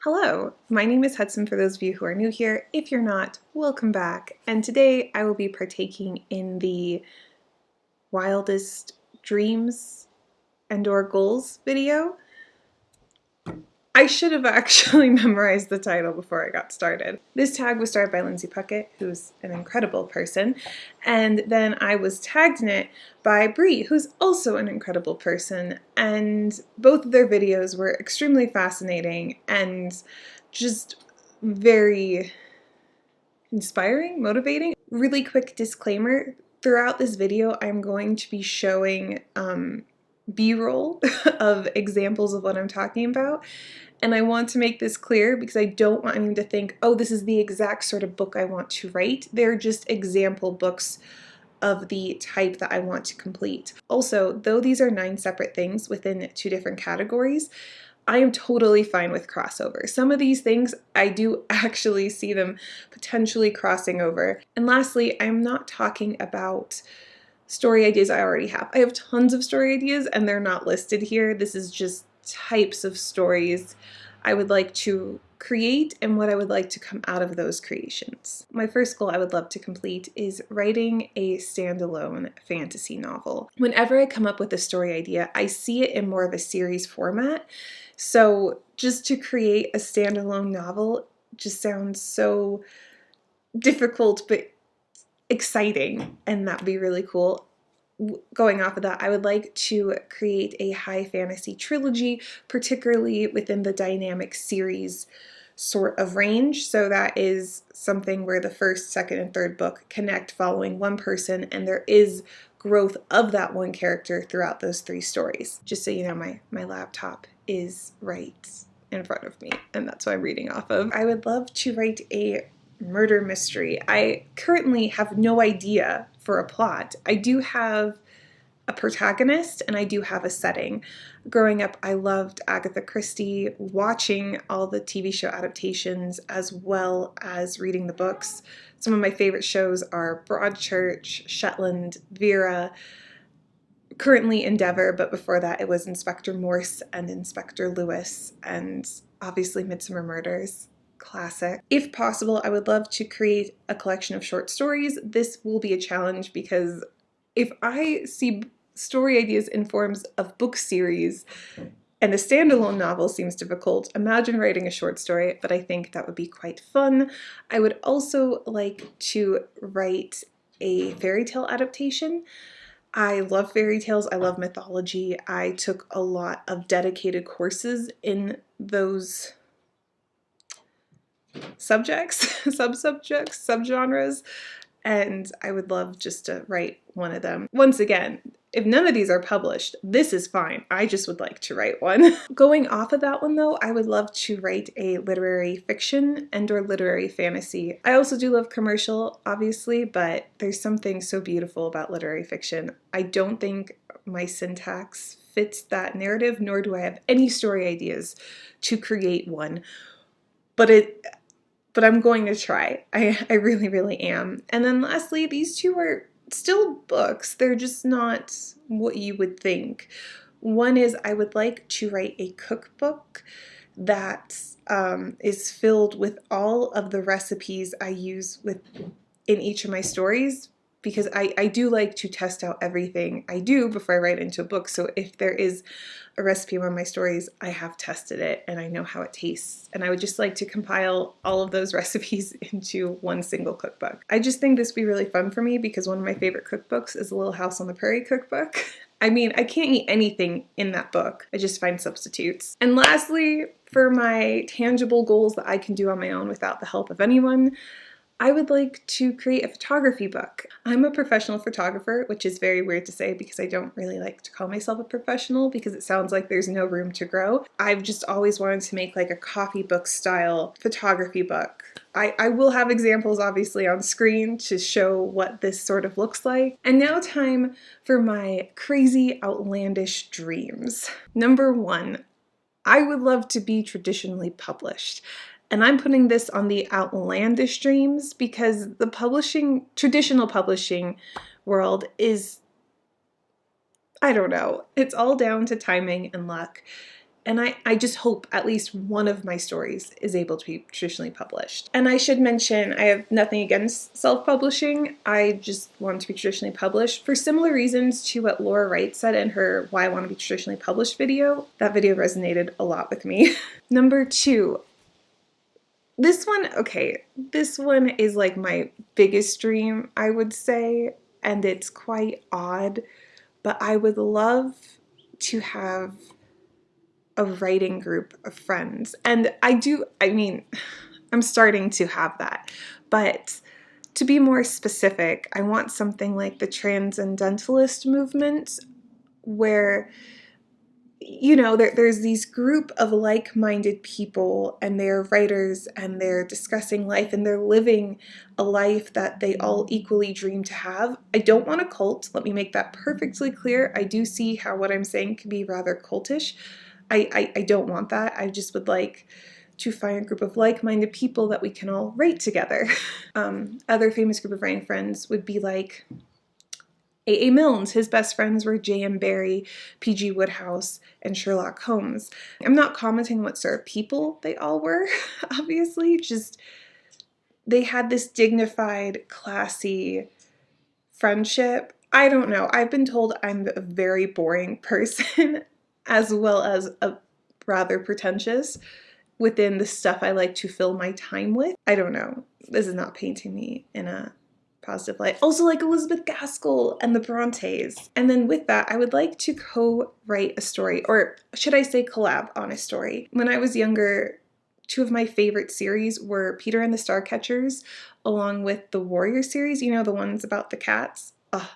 Hello, my name is Hudson for those of you who are new here. If you're not, welcome back. And today I will be partaking in the wildest dreams and/or goals video. I should have actually memorized the title before I got started. This tag was started by Lindsay Puckett, who's an incredible person, and then I was tagged in it by Bree, who's also an incredible person, and both of their videos were extremely fascinating and just very inspiring, motivating. Really quick disclaimer, throughout this video I'm going to be showing B-roll of examples of what I'm talking about. And I want to make this clear because I don't want anyone to think, oh, this is the exact sort of book I want to write. They're just example books of the type that I want to complete. Also, though these are 9 separate things within 2 different categories, I am totally fine with crossover. Some of these things, I do actually see them potentially crossing over. And lastly, I'm not talking about story ideas I already have. I have tons of story ideas and they're not listed here. This is just types of stories I would like to create and what I would like to come out of those creations. My first goal I would love to complete is writing a standalone fantasy novel. Whenever I come up with a story idea, I see it in more of a series format. So just to create a standalone novel just sounds so difficult but exciting, and that would be really cool. Going off of that, I would like to create a high fantasy trilogy, particularly within the dynamic series sort of range. So that is something where the first, second, and third book connect following one person, and there is growth of that one character throughout those 3 stories. Just so you know, my laptop is right in front of me, and that's what I'm reading off of. I would love to write a murder mystery. I currently have no idea for a plot. I do have a protagonist and I do have a setting. Growing up, I loved Agatha Christie, watching all the TV show adaptations as well as reading the books. Some of my favorite shows are Broadchurch, Shetland, Vera, currently Endeavour, but before that it was Inspector Morse and Inspector Lewis, and obviously Midsummer Murders. Classic. If possible, I would love to create a collection of short stories. This will be a challenge because if I see story ideas in forms of book series and a standalone novel seems difficult, imagine writing a short story, but I think that would be quite fun. I would also like to write a fairy tale adaptation. I love fairy tales, I love mythology. I took a lot of dedicated courses in those subjects, subsubjects, subgenres, and I would love just to write one of them. Once again, if none of these are published, this is fine. I just would like to write one. Going off of that one though, I would love to write a literary fiction and/or literary fantasy. I also do love commercial, obviously, but there's something so beautiful about literary fiction. I don't think my syntax fits that narrative, nor do I have any story ideas to create one. But I'm going to try. I really, really am. And then lastly, these 2 are still books. They're just not what you would think. One is I would like to write a cookbook that is filled with all of the recipes I use in each of my stories, because I do like to test out everything I do before I write into a book. So if there is a recipe in one of my stories, I have tested it and I know how it tastes. And I would just like to compile all of those recipes into one single cookbook. I just think this would be really fun for me because one of my favorite cookbooks is a Little House on the Prairie cookbook. I mean, I can't eat anything in that book. I just find substitutes. And lastly, for my tangible goals that I can do on my own without the help of anyone, I would like to create a photography book. I'm a professional photographer, which is very weird to say because I don't really like to call myself a professional because it sounds like there's no room to grow. I've just always wanted to make like a copybook style photography book. I will have examples obviously on screen to show what this sort of looks like. And now time for my crazy outlandish dreams. Number 1, I would love to be traditionally published. And I'm putting this on the outlandish dreams because the traditional publishing world is, I don't know, it's all down to timing and luck. And I just hope at least one of my stories is able to be traditionally published. And I should mention, I have nothing against self-publishing. I just want to be traditionally published for similar reasons to what Laura Wright said in her Why I Want to Be Traditionally Published video. That video resonated a lot with me. Number 2. This one is like my biggest dream, I would say, and it's quite odd, but I would love to have a writing group of friends. And I'm starting to have that. But to be more specific, I want something like the transcendentalist movement where, there's these group of like-minded people and they're writers and they're discussing life and they're living a life that they all equally dream to have. I don't want a cult. Let me make that perfectly clear. I do see how what I'm saying can be rather cultish. I don't want that. I just would like to find a group of like-minded people that we can all write together. Other famous group of writing friends would be like A.A. Milne's. His best friends were J.M. Barrie, P.G. Wodehouse, and Sherlock Holmes. I'm not commenting on what sort of people they all were, obviously, just they had this dignified, classy friendship. I don't know. I've been told I'm a very boring person as well as a rather pretentious within the stuff I like to fill my time with. I don't know. This is not painting me in a positive light. Also like Elizabeth Gaskell and the Brontes. And then with that, I would like to co-write a story, or should I say collab on a story. When I was younger, 2 of my favorite series were Peter and the Starcatchers, along with the Warrior series, the ones about the cats. Ugh,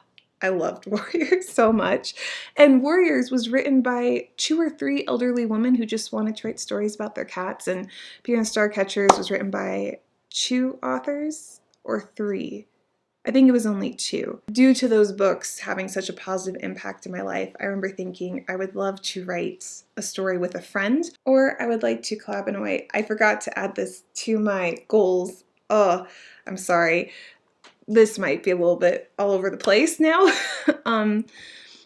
I loved Warriors so much. And Warriors was written by 2 or 3 elderly women who just wanted to write stories about their cats. And Peter and the Starcatchers was written by 2 authors or 3. I think it was only 2. Due to those books having such a positive impact in my life, I remember thinking I would love to write a story with a friend, or I would like to collab in a way. I forgot to add this to my goals. Oh, I'm sorry. This might be a little bit all over the place now.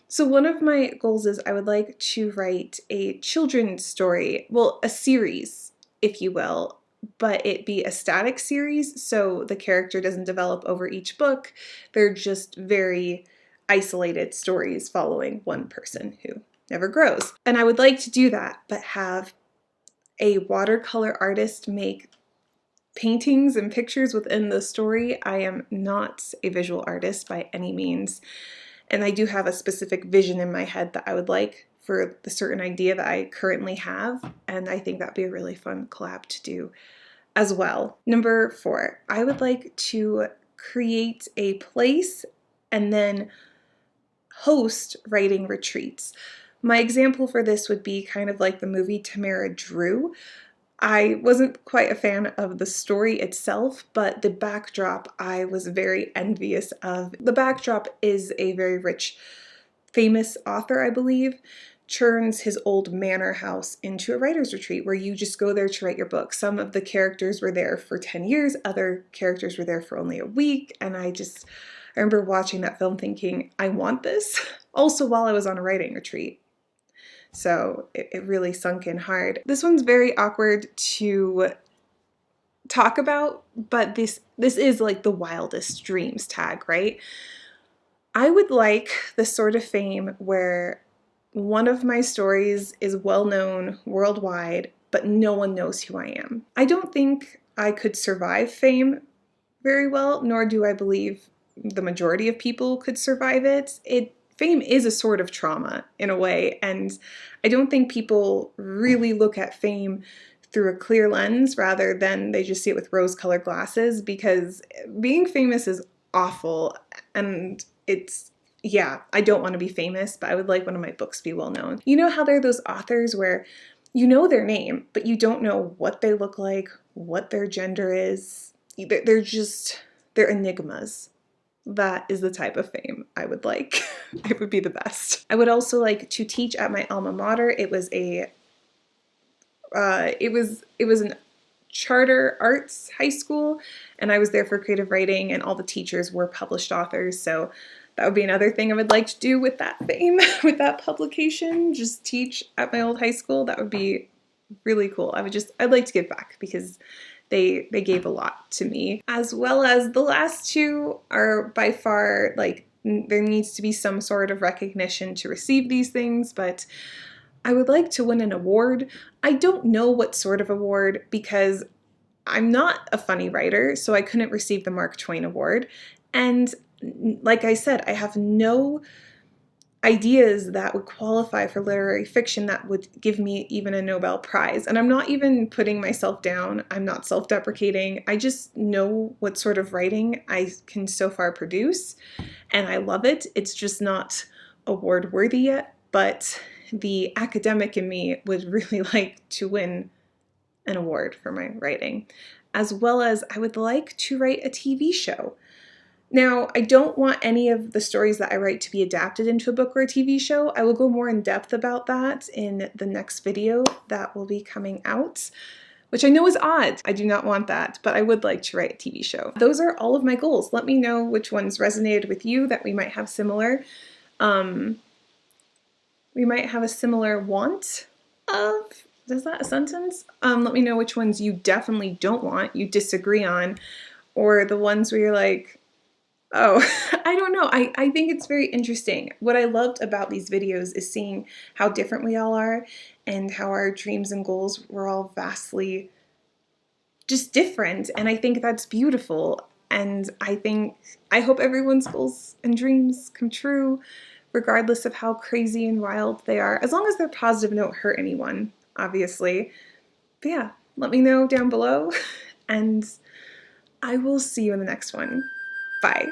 So one of my goals is I would like to write a children's story, well, a series, if you will, but it be a static series, so the character doesn't develop over each book. They're just very isolated stories following one person who never grows. And I would like to do that, but have a watercolor artist make paintings and pictures within the story. I am not a visual artist by any means, and I do have a specific vision in my head that I would like for the certain idea that I currently have, and I think that'd be a really fun collab to do as well. Number 4, I would like to create a place and then host writing retreats. My example for this would be kind of like the movie Tamara Drew. I wasn't quite a fan of the story itself, but the backdrop I was very envious of. The backdrop is a very rich, famous author, I believe, turns his old manor house into a writer's retreat where you just go there to write your book. Some of the characters were there for 10 years, other characters were there for only a week, and I remember watching that film thinking, I want this. Also while I was on a writing retreat. So it really sunk in hard. This one's very awkward to talk about, but this is like the wildest dreams tag, right? I would like the sort of fame where one of my stories is well known worldwide, but no one knows who I am. I don't think I could survive fame very well, nor do I believe the majority of people could survive it. Fame is a sort of trauma in a way, and I don't think people really look at fame through a clear lens rather than they just see it with rose-colored glasses, because being famous is awful, and I don't want to be famous, but I would like one of my books to be well known. You know how there are those authors where you know their name, but you don't know what they look like, what their gender is. They're enigmas. That is the type of fame I would like. It would be the best. I would also like to teach at my alma mater. It was an charter arts high school, and I was there for creative writing, and all the teachers were published authors, so That would be another thing I would like to do with that fame, with that publication, just teach at my old high school. That would be really cool. I'd like to give back because they gave a lot to me. As well as the last two are by far, like, there needs to be some sort of recognition to receive these things, but I would like to win an award. I don't know what sort of award because I'm not a funny writer, so I couldn't receive the Mark Twain Award. And like I said, I have no ideas that would qualify for literary fiction that would give me even a Nobel Prize. And I'm not even putting myself down. I'm not self-deprecating. I just know what sort of writing I can so far produce, and I love it. It's just not award worthy yet, but the academic in me would really like to win an award for my writing, as well as I would like to write a TV show. Now, I don't want any of the stories that I write to be adapted into a book or a TV show. I will go more in depth about that in the next video that will be coming out, which I know is odd. I do not want that, but I would like to write a TV show. Those are all of my goals. Let me know which ones resonated with you that we might have similar. We might have a similar want of. Is that a sentence? Let me know which ones you definitely don't want, you disagree on, or the ones where you're like, oh, I don't know. I think it's very interesting. What I loved about these videos is seeing how different we all are and how our dreams and goals were all vastly just different. And I think that's beautiful. And I hope everyone's goals and dreams come true, regardless of how crazy and wild they are, as long as they're positive and don't hurt anyone, obviously. But yeah, let me know down below, and I will see you in the next one. Bye.